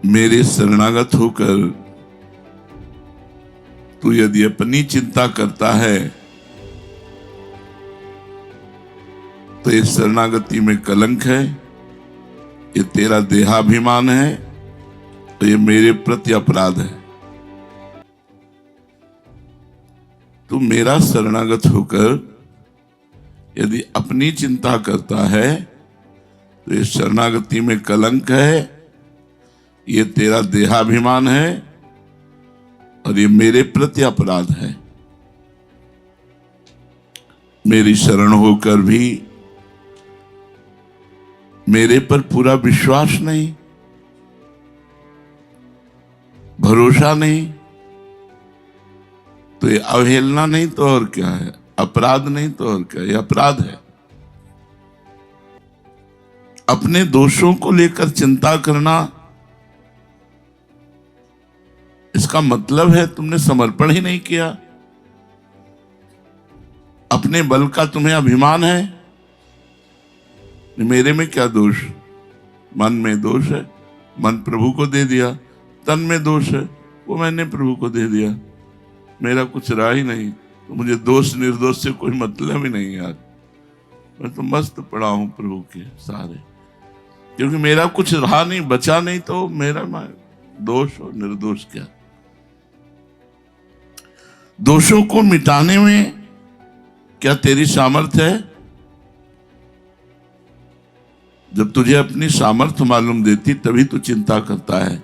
मेरे शरणागत होकर तू यदि अपनी चिंता करता है तो इस शरणागति में कलंक है, ये तेरा देहाभिमान है, तो ये मेरे प्रति अपराध है। तू मेरा शरणागत होकर यदि अपनी चिंता करता है तो इस शरणागति में कलंक है, ये तेरा देहाभिमान है और ये मेरे प्रति अपराध है। मेरी शरण होकर भी मेरे पर पूरा विश्वास नहीं, भरोसा नहीं, तो ये अवहेलना नहीं तो और क्या है, अपराध नहीं तो और क्या, ये अपराध है। अपने दोषों को लेकर चिंता करना, इसका मतलब है तुमने समर्पण ही नहीं किया। अपने बल का तुम्हें अभिमान है। मेरे में क्या दोष, मन में दोष है, मन प्रभु को दे दिया। तन में दोष है, वो मैंने प्रभु को दे दिया। मेरा कुछ रहा ही नहीं, तो मुझे दोष निर्दोष से कोई मतलब ही नहीं यार। मैं तो मस्त पड़ा हूं प्रभु के सहारे, क्योंकि मेरा कुछ रहा नहीं, बचा नहीं, तो मेरा दोष और निर्दोष क्या। दोषों को मिटाने में क्या तेरी सामर्थ्य है? जब तुझे अपनी सामर्थ्य मालूम देती तभी तू चिंता करता है,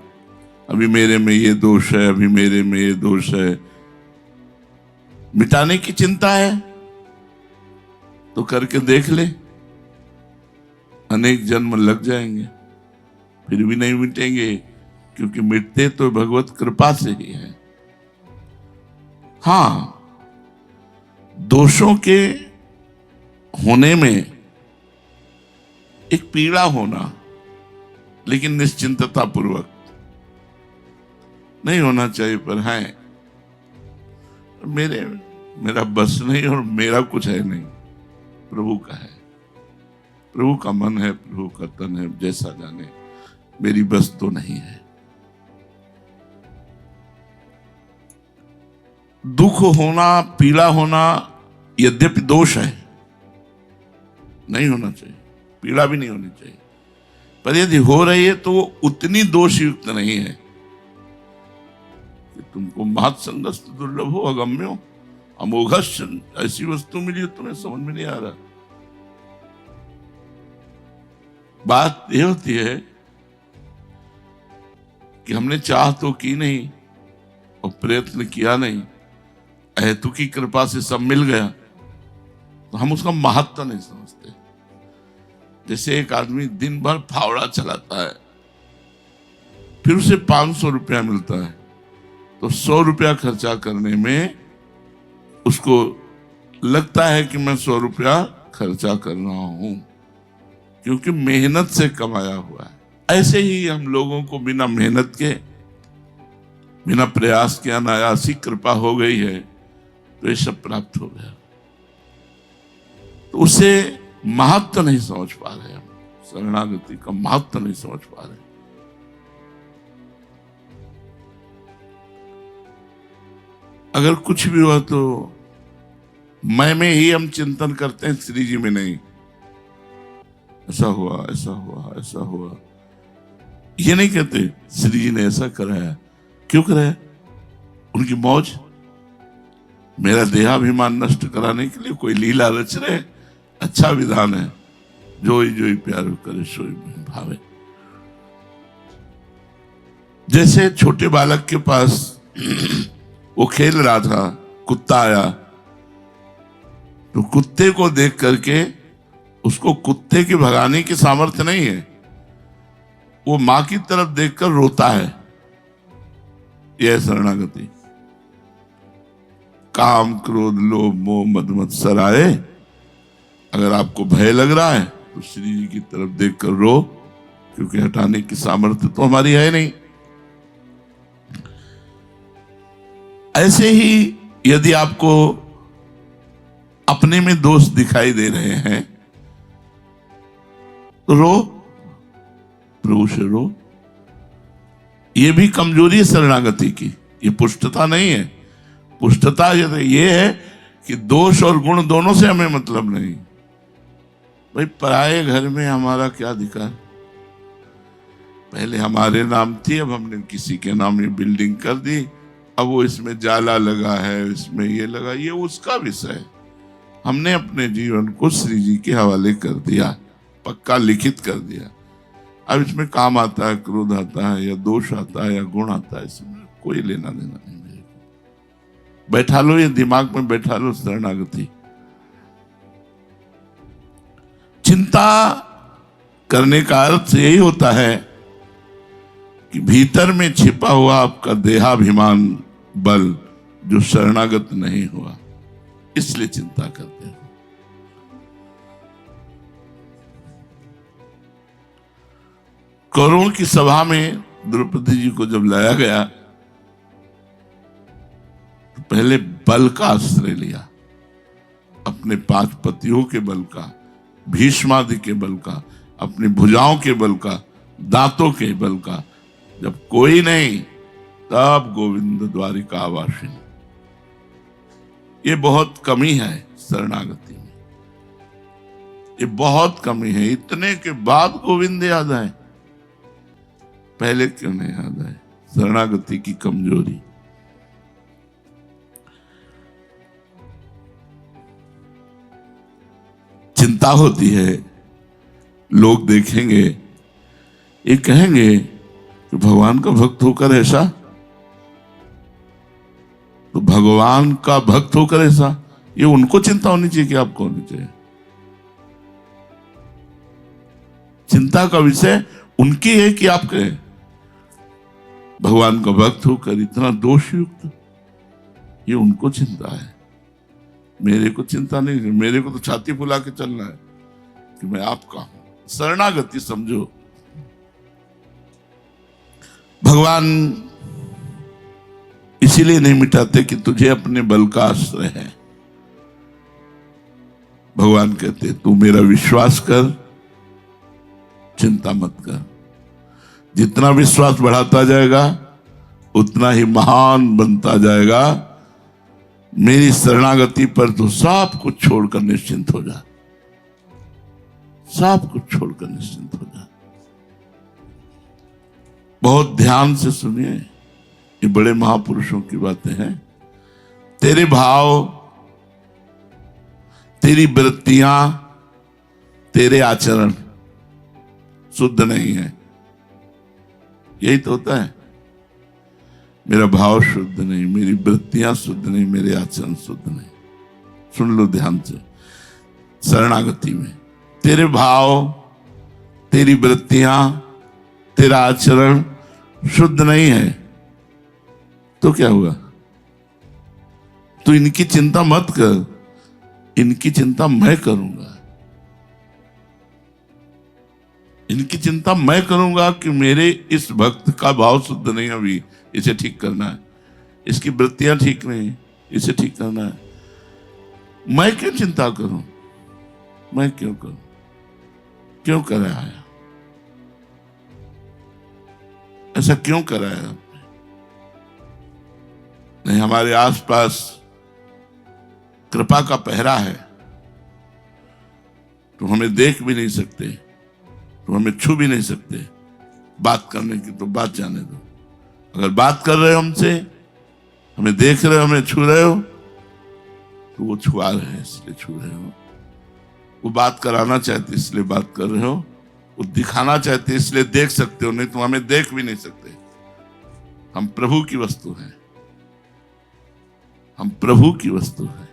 अभी मेरे में ये दोष है, अभी मेरे में ये दोष है। मिटाने की चिंता है तो करके देख ले, अनेक जन्म लग जाएंगे फिर भी नहीं मिटेंगे, क्योंकि मिटते तो भगवत कृपा से ही है। हां, दोषों के होने में एक पीड़ा होना, लेकिन निश्चिंतता पूर्वक नहीं होना चाहिए। पर है मेरा बस नहीं और मेरा कुछ है नहीं, प्रभु का है, प्रभु का मन है, प्रभु का तन है, जैसा जाने, मेरी बस तो नहीं है। दुख होना, पीड़ा होना यद्यपि दोष है, नहीं होना चाहिए, पीड़ा भी नहीं होनी चाहिए, पर यदि हो रही है तो वो उतनी दोष युक्त नहीं है कि तुमको महत्संगस्त दुर्लभ हो, अगम्यो अमोघश ऐसी वस्तु मिली हो तुम्हें समझ में नहीं आ रहा। बात यह होती है कि हमने चाह तो की नहीं और प्रयत्न किया नहीं, अहेतु की कृपा से सब मिल गया, तो हम उसका महत्व नहीं समझते। जैसे एक आदमी दिन भर फावड़ा चलाता है, फिर उसे 500 रुपया मिलता है, तो 100 रुपया खर्चा करने में उसको लगता है कि मैं 100 रुपया खर्चा कर रहा हूं, क्योंकि मेहनत से कमाया हुआ है। ऐसे ही हम लोगों को बिना मेहनत के, बिना प्रयास के अनायासी कृपा हो गई है, तो ये सब प्राप्त हो गया। तो उसे महत्व नहीं समझ पा रहे हम, शरणागति का महत्व नहीं समझ पा रहे। अगर कुछ भी हुआ तो मैं में ही हम चिंतन करते हैं, श्री जी में नहीं। ऐसा हुआ, ऐसा हुआ, ऐसा हुआ, ये नहीं कहते श्री जी ने ऐसा कराया। क्यों कराया? उनकी मौज, मेरा देहाभिमान नष्ट कराने के लिए कोई लीला रच रहे। अच्छा विधान है, जोई जोई प्यार करे सोई भावे। जैसे छोटे बालक के पास वो खेल रहा था, कुत्ता आया, तो कुत्ते को देख करके उसको कुत्ते के भगाने की सामर्थ्य नहीं है, वो मां की तरफ देखकर रोता है। यह शरणागति। काम क्रोध लोभ मोह मद मत्सर आए, अगर आपको भय लग रहा है तो श्री जी की तरफ देखकर रो, क्योंकि हटाने की सामर्थ्य तो हमारी है नहीं। ऐसे ही यदि आपको अपने में दोष दिखाई दे रहे हैं तो रो, प्रभु से रो। ये भी कमजोरी है शरणागति की, ये पुष्टता नहीं है। पुष्टता ये है कि दोष और गुण दोनों से हमें मतलब नहीं। भाई पराये घर में हमारा क्या अधिकार? पहले हमारे नाम थी, अब हमने किसी के नाम ये बिल्डिंग कर दी, अब वो इसमें जाला लगा है, इसमें ये लगा, ये उसका विषय। हमने अपने जीवन को श्री जी के हवाले कर दिया, पक्का लिखित कर दिया। अब इसमें काम आता है, क्रोध आता है, या दोष आता है, या गुण आता है, इसमें कोई लेना देना नहीं मेरे को। बैठा लो, ये दिमाग में बैठा लो शरणागति। चिंता करने का अर्थ यही होता है कि भीतर में छिपा हुआ आपका देहाभिमान बल जो शरणागत नहीं हुआ, इसलिए चिंता करते हो। कौरवों की सभा में द्रौपदी जी को जब लाया गया तो पहले बल का आश्रय लिया, अपने 5 पतियों के बल का, भीष्मादि के बल का, अपनी भुजाओं के बल का, दांतों के बल का। जब कोई नहीं तब गोविंद द्वारिका आवासिन। ये बहुत कमी है शरणागति में, ये बहुत कमी है। इतने के बाद गोविंद याद आए, पहले क्यों नहीं याद आए? शरणागति की कमजोरी। चिंता होती है, लोग देखेंगे, ये कहेंगे कि भगवान का भक्त होकर ऐसा, तो भगवान का भक्त होकर ऐसा, ये उनको चिंता होनी चाहिए कि आपको होनी चाहिए? चिंता का विषय उनकी है कि आप कहें भगवान का भक्त होकर इतना दोषयुक्त, ये उनको चिंता है, मेरे को चिंता नहीं है। मेरे को तो छाती फुला के चलना है कि मैं आपका हूं। शरणागति समझो, भगवान इसीलिए नहीं मिटाते कि तुझे अपने बल का आश्रय है। भगवान कहते तू मेरा विश्वास कर, चिंता मत कर। जितना विश्वास बढ़ाता जाएगा उतना ही महान बनता जाएगा। मेरी शरणागति पर तो सब कुछ छोड़कर निश्चिंत हो जा, सब कुछ छोड़कर निश्चिंत हो जा। बहुत ध्यान से सुनिए, ये बड़े महापुरुषों की बातें हैं। तेरे भाव, तेरी वृत्तियां, तेरे आचरण शुद्ध नहीं है। यही तो होता है, मेरा भाव शुद्ध नहीं, मेरी वृत्तियां शुद्ध नहीं, मेरे आचरण शुद्ध नहीं। सुन लो ध्यान से, शरणागति में तेरे भाव, तेरी वृत्तियां, तेरा आचरण शुद्ध नहीं है तो क्या हुआ? तो इनकी चिंता मत कर, इनकी चिंता मैं करूंगा। इनकी चिंता मैं करूंगा कि मेरे इस भक्त का भाव शुद्ध नहीं, अभी इसे ठीक करना है, इसकी वृत्तियां ठीक नहीं, इसे ठीक करना है। मैं क्यों चिंता करूं? मैं क्यों करूं? क्यों कराया? ऐसा क्यों कराया आपने? नहीं, हमारे आसपास कृपा का पहरा है, तो हमें देख भी नहीं सकते, तो हमें छू भी नहीं सकते। बात करने की तो बात जाने दो। अगर बात कर रहे हो हमसे, हमें देख रहे हो, हमें छू रहे हो, तो वो छुआ रहे हैं इसलिए छू रहे हो। वो बात कराना चाहते इसलिए बात कर रहे हो, वो दिखाना चाहते इसलिए देख सकते हो, नहीं तो हमें देख भी नहीं सकते। हम प्रभु की वस्तु हैं, हम प्रभु की वस्तु हैं।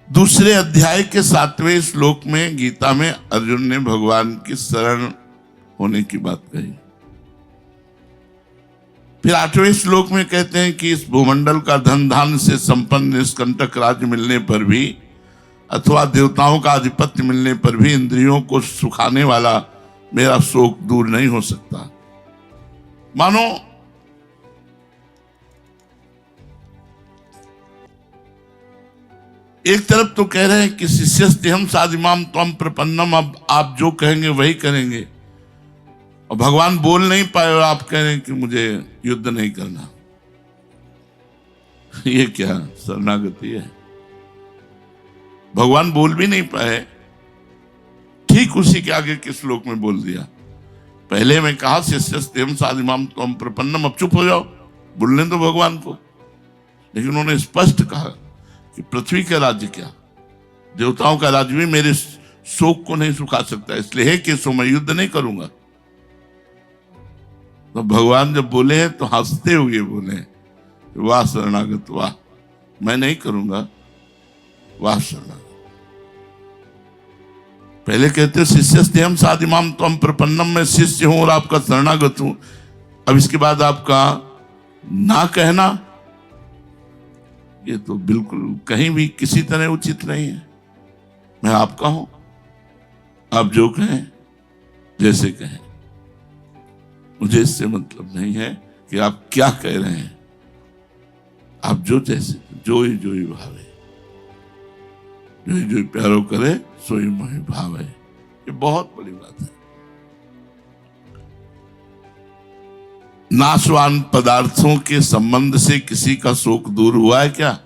दूसरे अध्याय के 7वें श्लोक में गीता में अर्जुन ने भगवान की शरण होने की बात कही। फिर 8वें श्लोक में कहते हैं कि इस भूमंडल का धन धान्य से संपन्न निष्कंटक राज्य मिलने पर भी, अथवा देवताओं का आधिपत्य मिलने पर भी इंद्रियों को सुखाने वाला मेरा शोक दूर नहीं हो सकता। मानो एक तरफ तो कह रहे हैं कि शिष्यस्तेहं साधिमाम त्वं प्रपन्नम, अब आप जो कहेंगे वही करेंगे, और भगवान बोल नहीं पाए और आप कह रहे हैं कि मुझे युद्ध नहीं करना। ये क्या शरणागति है? भगवान बोल भी नहीं पाए, ठीक उसी के आगे के श्लोक में बोल दिया। पहले मैं कहा शिष्यस्तेम साधिमाम त्वं प्रपन्नम, अब चुप हो जाओ, बोलने दो भगवान को। लेकिन उन्होंने स्पष्ट कहा कि पृथ्वी का राज्य क्या, देवताओं का राज्य भी मेरे शोक को नहीं सुखा सकता, इसलिए है कि सो मैं युद्ध नहीं करूंगा। तो भगवान जब बोले हैं तो हंसते हुए बोले, वाह शरणागत वाह, मैं नहीं करूंगा, वाह शरणागत। पहले कहते शिष्यस्ते हम साधिमाम त्वं प्रपन्नम, मैं शिष्य हूं और आपका शरणागत हूं। अब इसके बाद आपका ना कहना, ये तो बिल्कुल कहीं भी किसी तरह उचित नहीं है। मैं आपका हूं, आप जो कहें जैसे कहें, मुझे इससे मतलब नहीं है कि आप क्या कह रहे हैं। आप जो जैसे जो ही भावे, जो प्यारो करे सोई मोहि भावे। ये बहुत बड़ी बात है। नाशवान पदार्थों के संबंध से किसी का शोक दूर हुआ है क्या?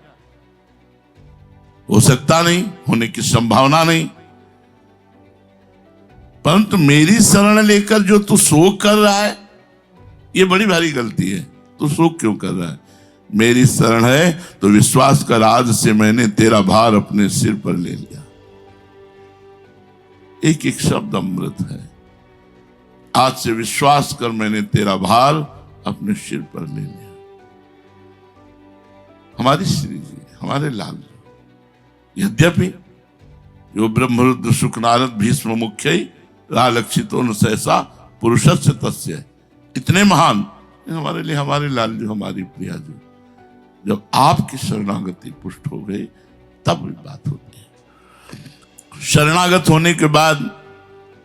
हो सकता नहीं, होने की संभावना नहीं। परंतु मेरी शरण लेकर जो तू शोक कर रहा है, ये बड़ी भारी गलती है। तू शोक क्यों कर रहा है? मेरी शरण है तो विश्वास कर, आज से मैंने तेरा भार अपने सिर पर ले लिया। एक एक शब्द अमृत है। आज से विश्वास कर, मैंने तेरा भार अपने सिर पर ले लिया। हमारी श्री जी, हमारे लाल जी, यद्यपि जो ब्रह्मरुद्र शुक नारद भीष्म मुख्य रालक्षितो न सहसा पुरुषस्य तस्य, इतने महान हमारे लिए हमारे लाल जी, हमारी प्रिया जी, जब आपकी शरणागति पुष्ट हो गई तब भी बात होती है। शरणागत होने के बाद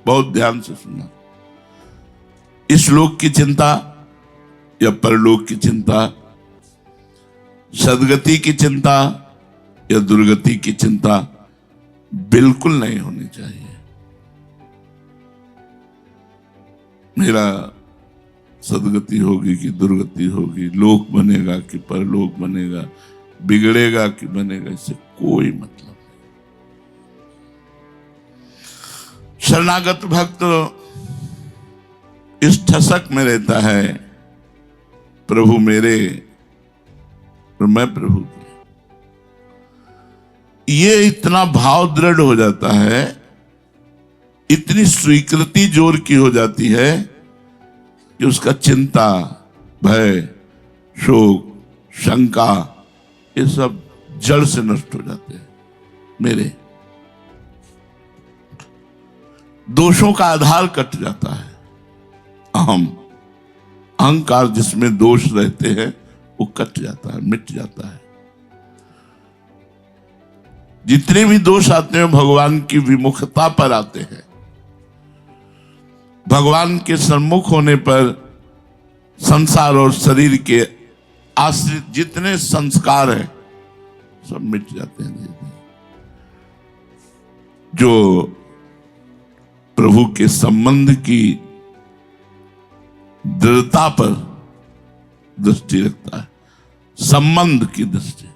बहुत ध्यान से सुनना, इस लोक की चिंता या परलोक की चिंता, सदगति की चिंता या दुर्गति की चिंता बिल्कुल नहीं होनी चाहिए। मेरा सदगति होगी कि दुर्गति होगी, लोक बनेगा कि परलोक बनेगा, बिगड़ेगा कि बनेगा, इससे कोई मतलब नहीं। शरणागत भक्त इस ठसक में रहता है, प्रभु मेरे और मैं प्रभु के। ये इतना भाव दृढ़ हो जाता है, इतनी स्वीकृति जोर की हो जाती है कि उसका चिंता, भय, शोक, शंका, ये सब जड़ से नष्ट हो जाते हैं। मेरे दोषों का आधार कट जाता है। अहंकार जिसमें दोष रहते हैं वो कट जाता है, मिट जाता है। जितने भी दोष आते हैं भगवान की विमुखता पर आते हैं। भगवान के सम्मुख होने पर संसार और शरीर के आश्रित जितने संस्कार हैं सब मिट जाते हैं। जो प्रभु के संबंध की दृढ़ता पर दृष्टि रखता है, संबंध की दृष्टि,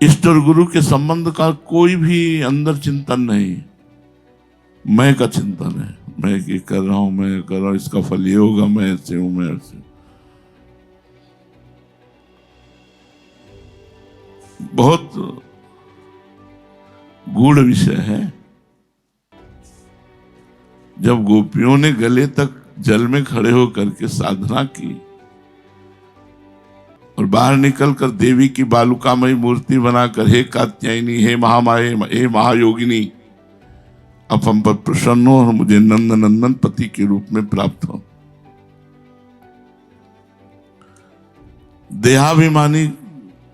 इष्ट और गुरु के संबंध का कोई भी अंदर चिंतन नहीं, मैं का चिंतन है। मैं ये कर रहा हूं, मैं कर रहा हूं, इसका फल ये होगा, मैं ऐसे हूं, मैं ऐसे। बहुत गूढ़ विषय है। जब गोपियों ने गले तक जल में खड़े होकर के साधना की और बाहर निकलकर देवी की बालुकामयी मूर्ति बनाकर, हे कात्यायनी, हे महामाये, हे महायोगिनी, अब हम पर प्रसन्न हो और मुझे नंद नंदन पति के रूप में प्राप्त हो। देहाभिमानी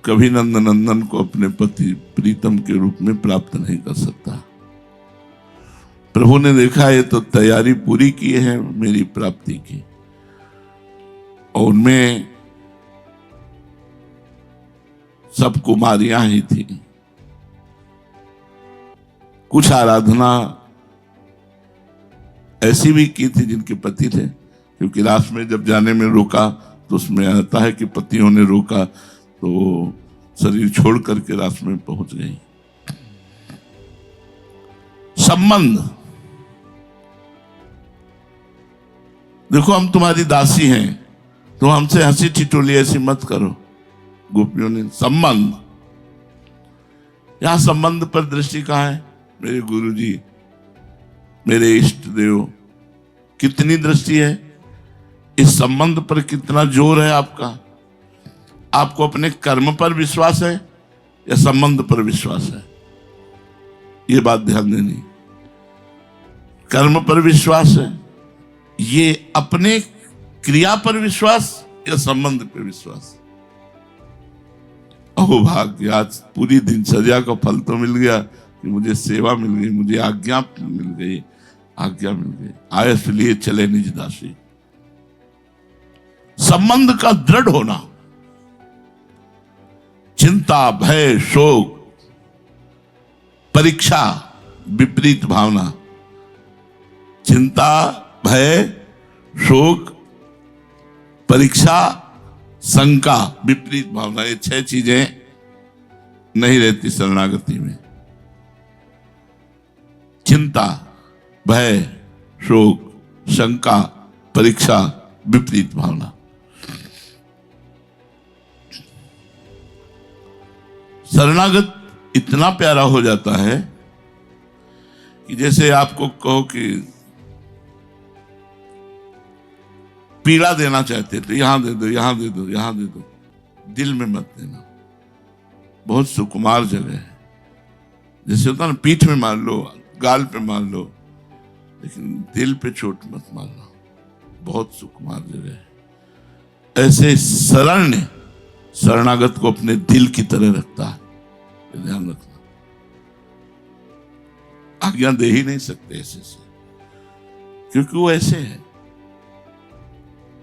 कभी नंद नंदन को अपने पति प्रीतम के रूप में प्राप्त नहीं कर सकता। प्रभु ने देखा ये तो तैयारी पूरी की है मेरी प्राप्ति की, और उनमें सब कुमारियां ही थी। कुछ आराधना ऐसी भी की थी जिनके पति थे, क्योंकि रास्ते में जब जाने में रोका तो उसमें आता है कि पतियों ने रोका तो शरीर छोड़ करके रास्ते में पहुंच गई। संबंध, देखो हम तुम्हारी दासी हैं तो हमसे हंसी ठिठोली ऐसी मत करो। गोपियों ने संबंध, यहां संबंध पर दृष्टि कहां है? मेरे गुरुजी, मेरे इष्ट देव, कितनी दृष्टि है? इस संबंध पर कितना जोर है आपका? आपको अपने कर्म पर विश्वास है या संबंध पर विश्वास है? ये बात ध्यान देनी। कर्म पर विश्वास है, ये अपने क्रिया पर विश्वास या संबंध पर विश्वास? अहो भाग्य, आज पूरी दिनचर्या का फल तो मिल गया कि मुझे सेवा मिल गई, मुझे आज्ञा मिल गई, आज्ञा मिल गई, आयस लिए चले निज दासी। संबंध का दृढ़ होना, चिंता, भय, शोक, परीक्षा, विपरीत भावना, चिंता, भय, शोक, परीक्षा, शंका, विपरीत भावना, ये 6 चीजें नहीं रहती शरणागति में। चिंता, भय, शोक, शंका, परीक्षा, विपरीत भावना। शरणागत इतना प्यारा हो जाता है कि जैसे आपको कहो कि पीड़ा देना चाहते तो यहां दे दो, यहां दे दो, यहां दे दो, दिल में मत देना। बहुत सुकुमार जगह है। जैसे होता ना, पीठ में मार लो, गाल पे मार लो, लेकिन दिल पे चोट मत मारना। बहुत सुकुमार जगह है। ऐसे शरण शरणागत को अपने दिल की तरह रखता है, ध्यान रखना। आज्ञा दे ही नहीं सकते ऐसे से, क्योंकि वो ऐसे है,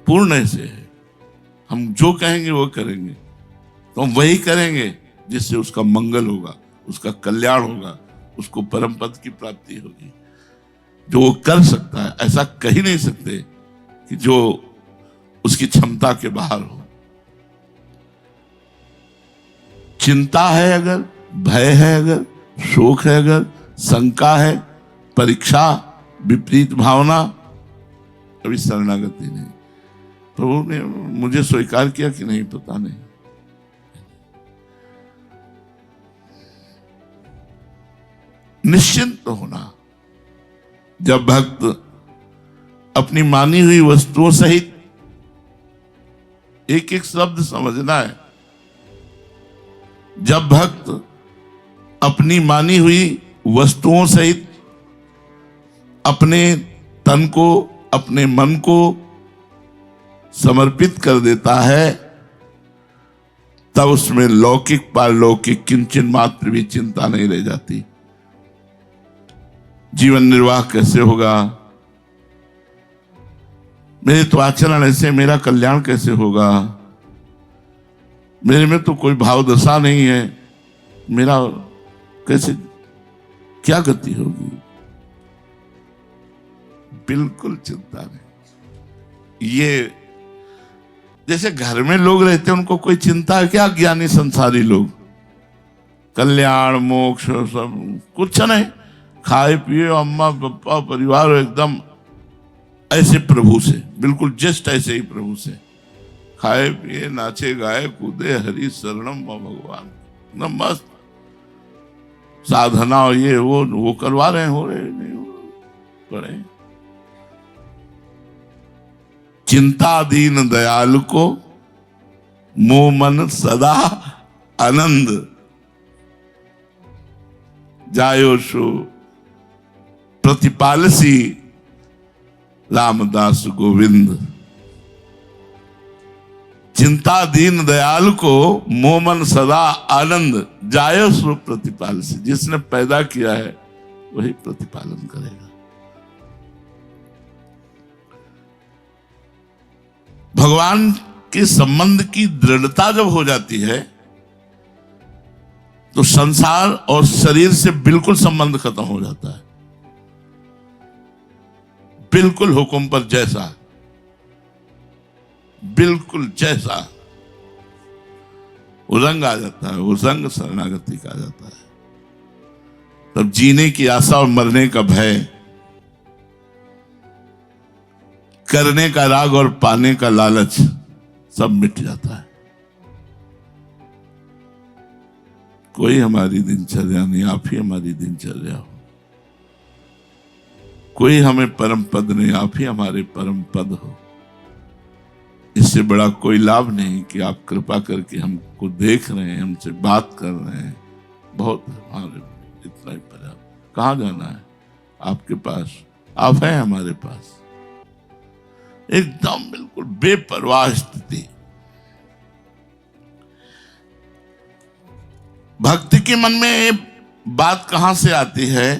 पूर्ण ऐसे है। हम जो कहेंगे वो करेंगे, तो हम वही करेंगे जिससे उसका मंगल होगा, उसका कल्याण होगा, उसको परम पद की प्राप्ति होगी। जो वो कर सकता है, ऐसा कह ही नहीं सकते कि जो उसकी क्षमता के बाहर हो। चिंता है अगर, भय है अगर, शोक है अगर, शंका है, परीक्षा, विपरीत भावना, कभी शरणागति नहीं। प्रभु ने मुझे स्वीकार किया कि नहीं पता नहीं। निश्चिंत होना, जब भक्त अपनी मानी हुई वस्तुओं सहित, एक एक शब्द समझना है, जब भक्त अपनी मानी हुई वस्तुओं सहित अपने तन को, अपने मन को समर्पित कर देता है, तब उसमें लौकिक पारलौकिक किंचन मात्र भी चिंता नहीं रह जाती। जीवन निर्वाह कैसे होगा, मेरे तो आचरण ऐसे, मेरा कल्याण कैसे होगा, मेरे में तो कोई भाव दशा नहीं है, मेरा कैसे, क्या गति होगी? बिल्कुल चिंता नहीं। ये जैसे घर में लोग रहते हैं, उनको कोई चिंता है क्या? ज्ञानी संसारी लोग, कल्याण मोक्ष सब कुछ नहीं, खाए पिए, अम्मा पप्पा परिवार, एकदम ऐसे प्रभु से, बिल्कुल जस्ट ऐसे ही प्रभु से खाए पिए, नाचे गाए कूदे, हरि शरणम भगवान, एकदम मस्त साधना, ये वो करवा रहे हैं, हो रहे नहीं हो रहे। चिंता दीन दयाल को मोह मन सदा आनंद, जायो सो प्रतिपालसी रामदास गोविंद। चिंता दीन दयाल को मोह मन सदा आनंद, जायो सो प्रतिपालसी। जिसने पैदा किया है वही प्रतिपालन करेगा। भगवान के संबंध की दृढ़ता जब हो जाती है तो संसार और शरीर से बिल्कुल संबंध खत्म हो जाता है। बिल्कुल हुक्म पर जैसा, बिल्कुल जैसा वो रंग आ जाता है, वो रंग शरणागति का आ जाता है। तब जीने की आशा और मरने का भय, करने का राग और पाने का लालच सब मिट जाता है। कोई हमारी दिनचर्या नहीं, आप ही हमारी दिनचर्या हो। कोई हमें परम पद नहीं, आप ही हमारे परम पद हो। इससे बड़ा कोई लाभ नहीं कि आप कृपा करके हमको देख रहे हैं, हमसे बात कर रहे हैं। बहुत हमारे इतना ही पर्याप्त। कहाँ जाना है? आपके पास, आप हैं हमारे पास। एकदम बिल्कुल बेपरवाह स्थिति। भक्ति के मन में ये बात कहां से आती है?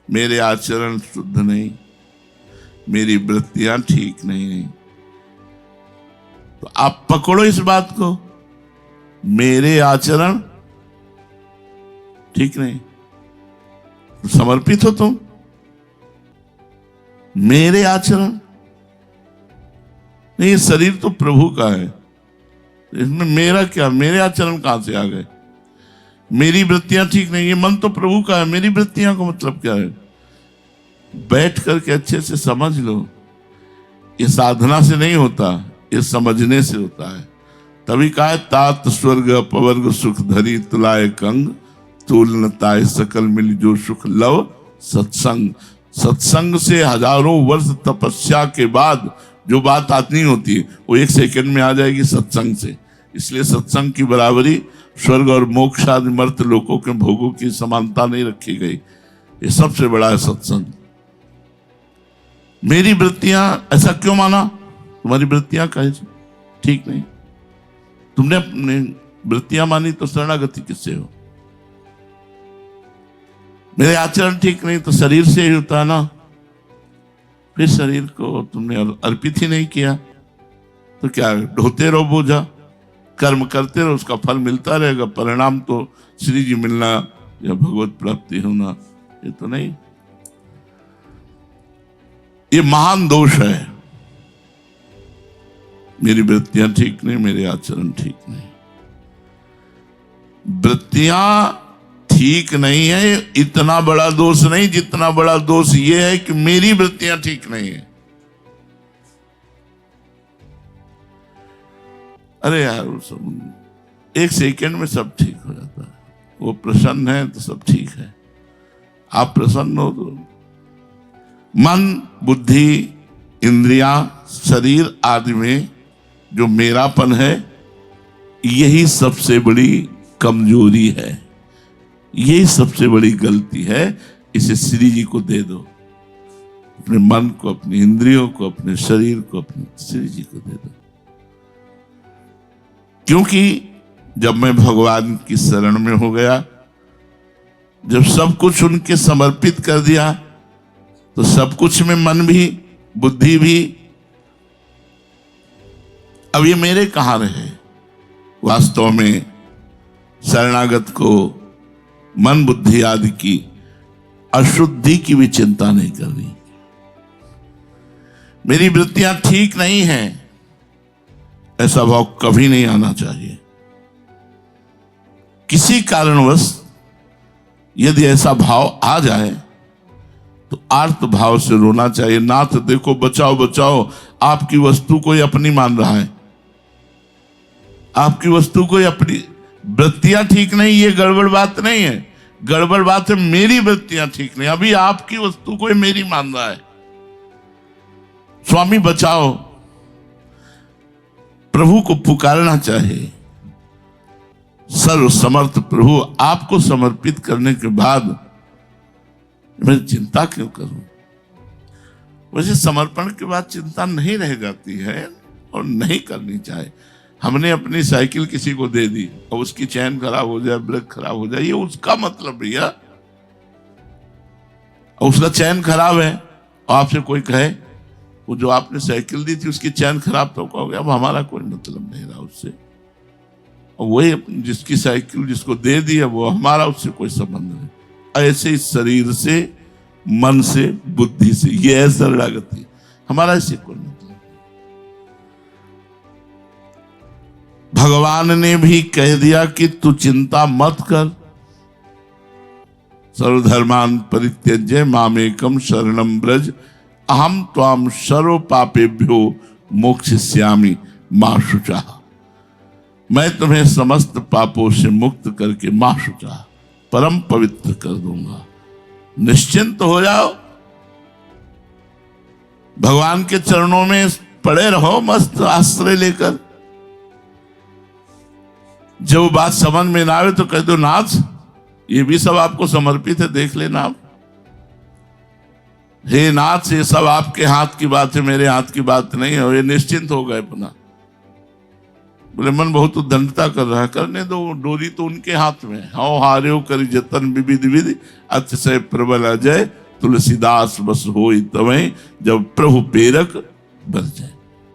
मेरे आचरण शुद्ध नहीं, मेरी वृत्तियां ठीक नहीं। तो आप पकड़ो इस बात को, मेरे आचरण ठीक नहीं, तो समर्पित हो तुम। मेरे आचरण नहीं, ये शरीर तो प्रभु का है, इसमें मेरा क्या? मेरे आचरण कहां से आ गए? मेरी वृत्तियां ठीक नहीं, ये मन तो प्रभु का है, मेरी वृत्तियां का मतलब क्या है? बैठ करके अच्छे से समझ लो। ये साधना से नहीं होता, ये समझने से होता है। तभी कहा है, तात स्वर्ग अपवर्ग सुख धरी तुलाए कंग, तूल न ताए सकल मिल जो सुख लव सत्संग। सत्संग से हजारों वर्ष तपस्या के बाद जो बात आती होती है वो एक सेकंड में आ जाएगी सत्संग से। इसलिए सत्संग की बराबरी स्वर्ग और मोक्ष आदि मर्त लोकों के भोगों की समानता नहीं रखी गई। ये सबसे बड़ा है सत्संग। मेरी वृत्तियां, ऐसा क्यों माना? तुम्हारी वृत्तियां कैसे ठीक नहीं? तुमने अपनी वृत्तियां मानी तो शरणागति किससे हो? मेरे आचरण ठीक नहीं तो शरीर से ही होता है ना। फिर शरीर को तुमने अर्पित ही नहीं किया तो क्या ढोते रहो बोझा, कर्म करते रहो, उसका फल मिलता रहेगा। परिणाम तो श्री जी मिलना या भगवत प्राप्ति होना, ये तो नहीं। ये महान दोष है। मेरी वृत्तियां ठीक नहीं, मेरे आचरण ठीक नहीं। वृत्तियां ठीक नहीं है इतना बड़ा दोष नहीं, जितना बड़ा दोष ये है कि मेरी वृत्तियां ठीक नहीं है। अरे यार, एक सेकंड में सब ठीक हो जाता है। वो प्रसन्न है तो सब ठीक है। आप प्रसन्न हो तो मन, बुद्धि, इंद्रियां, शरीर आदि में जो मेरापन है, यही सबसे बड़ी कमजोरी है, यही सबसे बड़ी गलती है। इसे श्री जी को दे दो। अपने मन को, अपनी इंद्रियों को, अपने शरीर को, अपने श्री जी को दे दो। क्योंकि जब मैं भगवान की शरण में हो गया, जब सब कुछ उनके समर्पित कर दिया, तो सब कुछ में मन भी, बुद्धि भी, अब ये मेरे कहां रहे? वास्तव में शरणागत को मन, बुद्धि आदि की अशुद्धि की भी चिंता नहीं करनी। मेरी वृत्तियां ठीक नहीं हैं, ऐसा भाव कभी नहीं आना चाहिए। किसी कारणवश यदि ऐसा भाव आ जाए तो आर्त भाव से रोना चाहिए। नाथ देखो, बचाओ बचाओ, आपकी वस्तु कोई अपनी मान रहा है, आपकी वस्तु कोई अपनी। वृत्तियां ठीक नहीं, ये गड़बड़ बात नहीं है। गड़बड़ बात है मेरी वृत्तियां ठीक नहीं, अभी आपकी वस्तु कोई मेरी मान रहा है। स्वामी बचाओ, प्रभु को पुकारना चाहिए। सर्व समर्थ प्रभु, आपको समर्पित करने के बाद मैं चिंता क्यों करूं? वैसे समर्पण के बाद चिंता नहीं रह जाती है और नहीं करनी चाहिए। हमने अपनी साइकिल किसी को दे दी और उसकी चैन खराब हो जाए, ब्रेक खराब हो जाए, ये उसका मतलब भैया। और उसका चैन खराब है और आपसे कोई कहे वो जो आपने साइकिल दी थी उसकी चैन खराब, तो कहोगे अब हमारा कोई मतलब नहीं रहा उससे। और वही जिसकी साइकिल जिसको दे दी है वो हमारा उससे कोई संबंध नहीं। ऐसे इस शरीर से मन से, बुद्धि से। ये है शरणागति। हमारा इससे कोई मतलब। भगवान ने भी कह दिया कि तू चिंता मत कर, सर्वधर्मान परित्यज्य मामेकम शरणम ब्रज अहम त्वाम सर्व पापेभ्यो मोक्षयिष्यामि मा शुचः। मैं तुम्हें समस्त पापों से मुक्त करके मा शुचः परम पवित्र कर दूंगा। निश्चिंत हो जाओ, भगवान के चरणों में पड़े रहो मस्त आश्रय लेकर। जब बात समझ में ना आवे तो कह दो नाथ ये भी सब आपको समर्पित है, देख लेना आप। हे नाथ ये सब आपके हाथ की बात है, मेरे हाथ की बात नहीं है। ये निश्चिंत हो गए अपना। बोले मन बहुत दंडता कर रहा है, करने दो, डोरी तो उनके हाथ में। हाँ हार्यो करी जतन विविध विधि अतिशय प्रबल अजय तुलसीदास बस होई तवै जब प्रभु प्रेरक बस जाए।